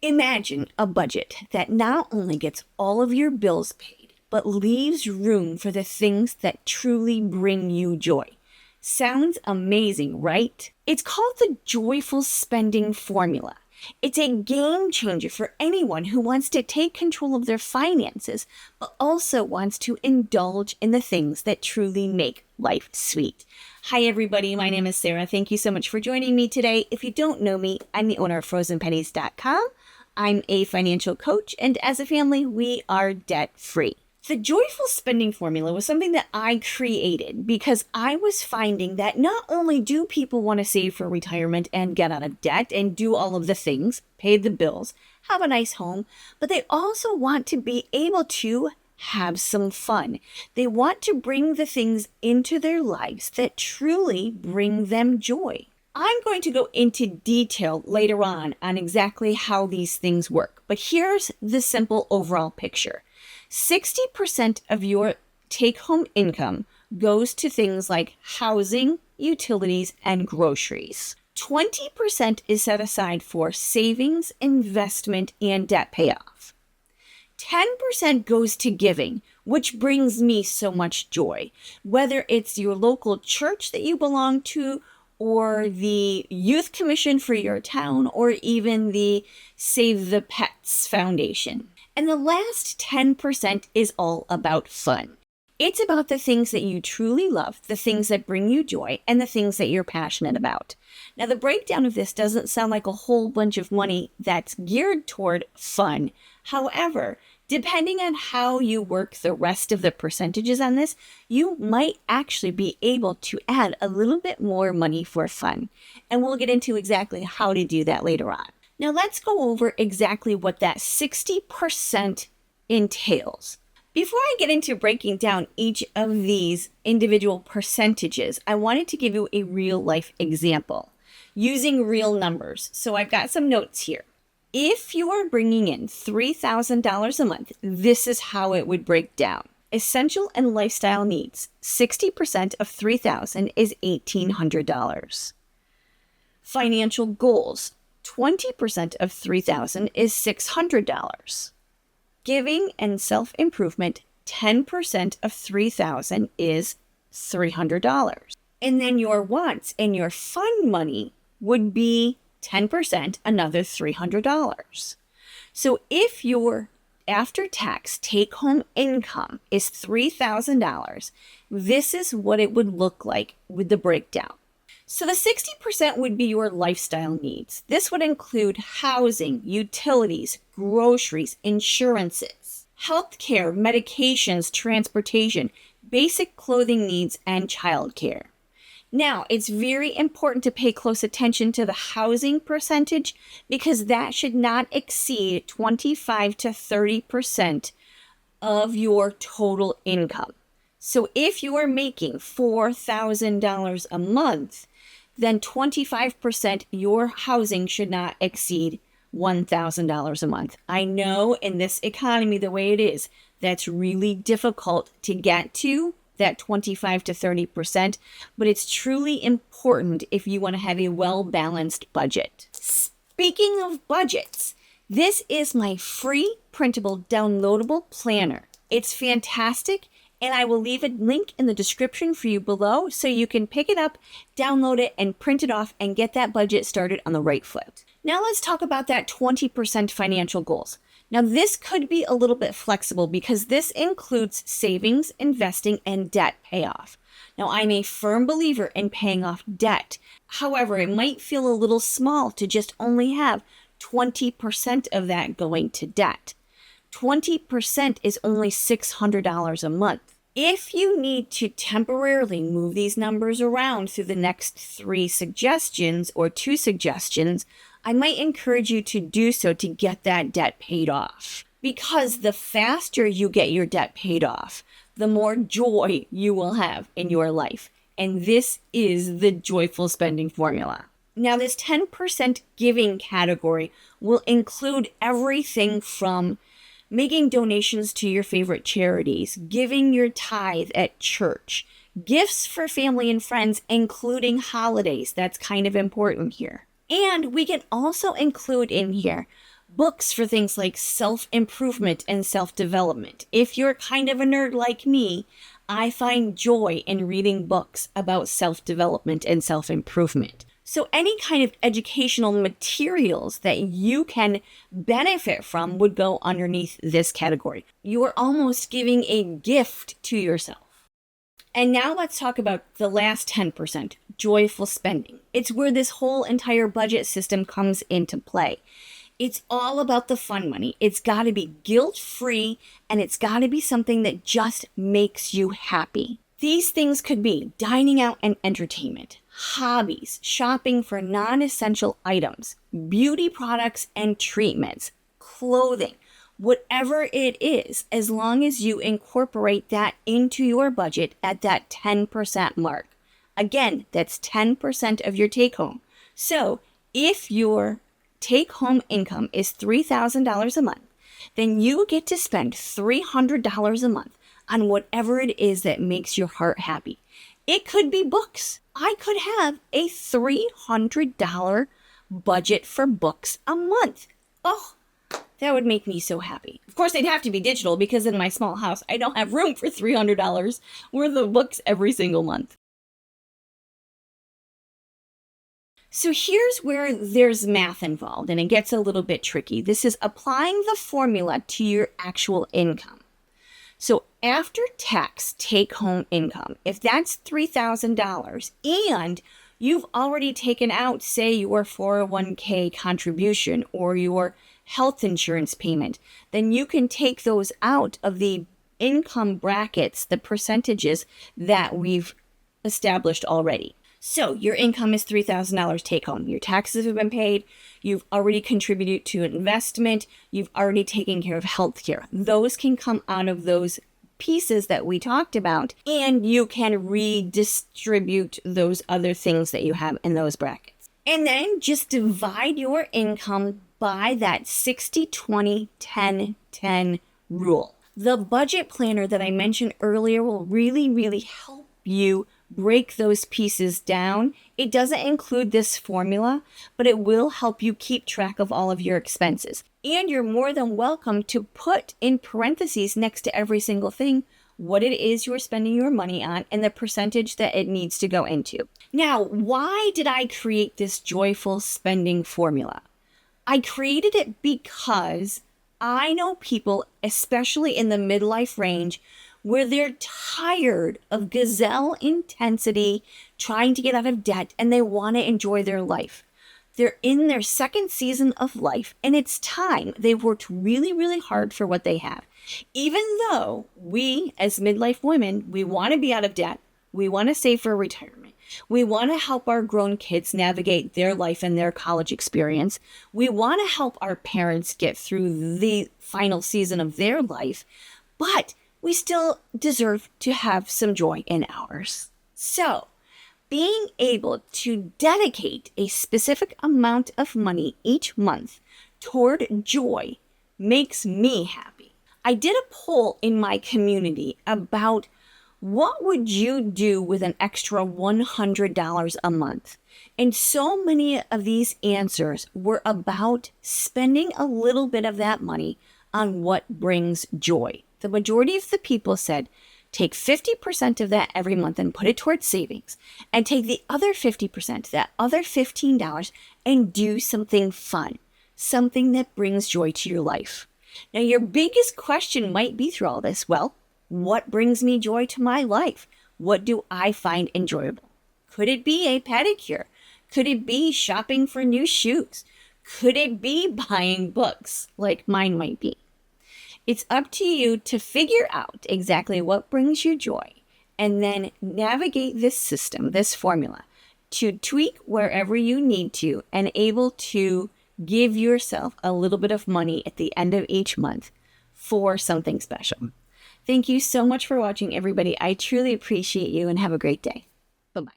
Imagine a budget that not only gets all of your bills paid, but leaves room for the things that truly bring you joy. Sounds amazing, right? It's called the joyful spending formula. It's a game changer for anyone who wants to take control of their finances, but also wants to indulge in the things that truly make life sweet. Hi, everybody. My name is Sarah. Thank you so much for joining me today. If you don't know me, I'm the owner of frozenpennies.com. I'm a financial coach, and as a family, we are debt-free. The joyful spending formula was something that I created because I was finding that not only do people want to save for retirement and get out of debt and do all of the things, pay the bills, have a nice home, but they also want to be able to have some fun. They want to bring the things into their lives that truly bring them joy. I'm going to go into detail later on exactly how these things work, but here's the simple overall picture. 60% of your take-home income goes to things like housing, utilities, and groceries. 20% is set aside for savings, investment, and debt payoff. 10% goes to giving, which brings me so much joy. Whether it's your local church that you belong to, or the youth commission for your town, or even the Save the Pets Foundation. And the last 10% is all about fun. It's about the things that you truly love, the things that bring you joy, and the things that you're passionate about. Now, the breakdown of this doesn't sound like a whole bunch of money that's geared toward fun. However, depending on how you work the rest of the percentages on this, you might actually be able to add a little bit more money for fun. And we'll get into exactly how to do that later on. Now let's go over exactly what that 60% entails. Before I get into breaking down each of these individual percentages, I wanted to give you a real life example using real numbers. So I've got some notes here. If you are bringing in $3,000 a month, this is how it would break down. Essential and lifestyle needs, 60% of $3,000 is $1,800. Financial goals, 20% of $3,000 is $600. Giving and self-improvement, 10% of $3,000 is $300. And then your wants and your fun money would be 10%, another $300. So if your after-tax take-home income is $3,000, this is what it would look like with the breakdown. So the 60% would be your lifestyle needs. This would include housing, utilities, groceries, insurances, healthcare, medications, transportation, basic clothing needs, and childcare. Now, it's very important to pay close attention to the housing percentage because that should not exceed 25 to 30% of your total income. So if you are making $4,000 a month, then 25% your housing should not exceed $1,000 a month. I know in this economy, the way it is, that's really difficult to get to, that 25 to 30%, but it's truly important if you want to have a well-balanced budget. Speaking of budgets, this is my free printable downloadable planner. It's fantastic, and I will leave a link in the description for you below so you can pick it up, download it, and print it off and get that budget started on the right foot. Now let's talk about that 20% financial goals. Now this could be a little bit flexible because this includes savings, investing, and debt payoff. Now I'm a firm believer in paying off debt. However, it might feel a little small to just only have 20% of that going to debt. 20% is only $600 a month. If you need to temporarily move these numbers around through the next 3 suggestions or 2 suggestions, I might encourage you to do so to get that debt paid off. Because the faster you get your debt paid off, the more joy you will have in your life. And this is the joyful spending formula. Now, this 10% giving category will include everything from making donations to your favorite charities, giving your tithe at church, gifts for family and friends, including holidays. That's kind of important here. And we can also include in here books for things like self-improvement and self-development. If you're kind of a nerd like me, I find joy in reading books about self-development and self-improvement. So any kind of educational materials that you can benefit from would go underneath this category. You are almost giving a gift to yourself. And now let's talk about the last 10%, joyful spending. It's where this whole entire budget system comes into play. It's all about the fun money. It's got to be guilt-free, and it's got to be something that just makes you happy. These things could be dining out and entertainment, hobbies, shopping for non-essential items, beauty products and treatments, clothing, whatever it is, as long as you incorporate that into your budget at that 10% mark. Again, that's 10% of your take home. So if your take home income is $3,000 a month, then you get to spend $300 a month on whatever it is that makes your heart happy. It could be books. I could have a $300 budget for books a month. Oh, that would make me so happy. Of course, they'd have to be digital because in my small house, I don't have room for $300 worth of books every single month. So here's where there's math involved, and it gets a little bit tricky. This is applying the formula to your actual income. So after tax take-home income, if that's $3,000 and you've already taken out, say, your 401k contribution or your health insurance payment, then you can take those out of the income brackets, the percentages that we've established already. So your income is $3,000 take home. Your taxes have been paid. You've already contributed to an investment. You've already taken care of healthcare. Those can come out of those pieces that we talked about, and you can redistribute those other things that you have in those brackets. And then just divide your income by that 60-20-10-10 rule. The budget planner that I mentioned earlier will really help you break those pieces down. It doesn't include this formula, but it will help you keep track of all of your expenses. And you're more than welcome to put in parentheses next to every single thing what it is you're spending your money on and the percentage that it needs to go into. Now, why did I create this joyful spending formula? I created it because I know people, especially in the midlife range, where they're tired of gazelle intensity, trying to get out of debt, and they want to enjoy their life. They're in their second season of life, and it's time. They've worked really hard for what they have. Even though we, as midlife women, we want to be out of debt, we want to save for retirement, we want to help our grown kids navigate their life and their college experience, we want to help our parents get through the final season of their life, but we still deserve to have some joy in ours. So, being able to dedicate a specific amount of money each month toward joy makes me happy. I did a poll in my community about what would you do with an extra $100 a month? And so many of these answers were about spending a little bit of that money on what brings joy. The majority of the people said, take 50% of that every month and put it towards savings, and take the other 50%, that other $15, and do something fun, something that brings joy to your life. Now, your biggest question might be through all this, well, what brings me joy to my life? What do I find enjoyable? Could it be a pedicure? Could it be shopping for new shoes? Could it be buying books like mine might be? It's up to you to figure out exactly what brings you joy and then navigate this system, this formula, to tweak wherever you need to and able to give yourself a little bit of money at the end of each month for something special. Thank you so much for watching, everybody. I truly appreciate you and have a great day. Bye-bye.